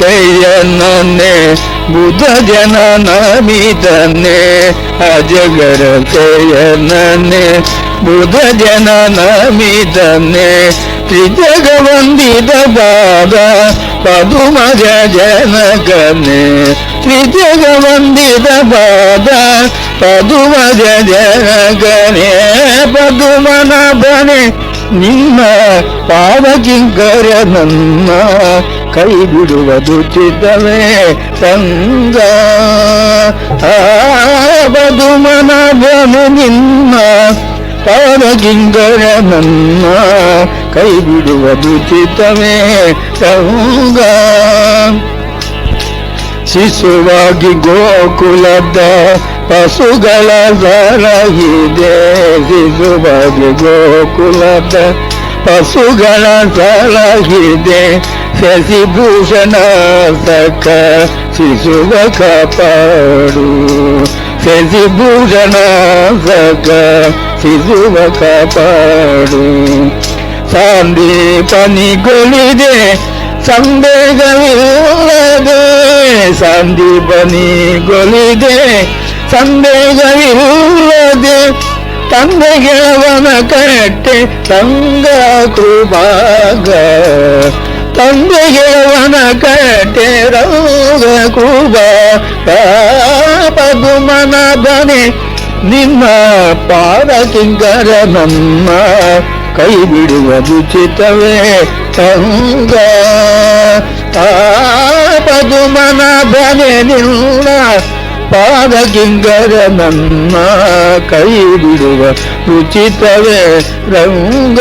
ಅಜಗರಸಯ್ಯನೇ ಬುಧ ಜನನಮಿದನೆ ಅಜಗರಸಯ್ಯನೇ ಬುಧ ಜನನಮಿದನೆ ತ್ರಿಜಗವಂದಿತ ಬಾದ ಪದುಮಜ ಜನಕನೆ ತ್ರಿಜಗವಂದಿತ ಬಾದ ಪದುಮಜ ಜನಕನೆ ಪದುಮನ ಬನೆ ನಿನ್ನ ಪಾದಕಿಂಕರ ನನ್ನ ಕೈ ಬಿಡುವುದು ಚಿತ್ತವೇ ಸಂಗ ಪದುಮನ ಬನೆ ನಿನ್ನ ಪಾದಕಿಂಕರ ನನ್ನ ಕೈ ಬಿಡುವುದು ಚಿತ್ತವೇ ಸಂಗ ಶಿಶುವಾಗಿ ಗೋಕುಲದ ಪಶುಗಳ ಸಲಹಿದೆ ಶಿಶುವಾಗಿ ಗೋಕುಲದ ಪಶುಗಳ ಸಲಹಿದೆ ಶಶಿಭೂಷಣ ಸಖ ಶಿಶುವ ಕಾಪಾಡು ಶಶಿಭೂಷಣ ಸಖ ಶಿಶುವ ಕಾಪಾಡು ಸಂದೀಪನಿಗೊಳಿದೆ ಸಂದೇಹವಿಲ್ಲದೆ ಸಂದೀಪನಿಗೊಳಿದೆ ಸಂದೇಹವಿಲ್ಲದೆ ತಂದೆಗೆಳವನ ಕಟ್ಟೆ ತಂಗ ಕೃಪಾಗ ತಂದೆಗೆಳವನ ಕಟ್ಟೆ ರಂಗ ಕೃಪ ಪದುಮನ ಬನೆ ನಿನ್ನ ಪಾದಕಿಂಕರ ನಮ್ಮ ಕೈ ಬಿಡುವುದು ಚಿತ್ತವೇ ಸಂಗ ಪದುಮನ ಬನೆ ನಿನ್ನ ಪಾದಕಿಂಕರ ನನ್ನ ಕೈ ಬಿಡುವ ಉಚಿತವೇ ರಂಗ.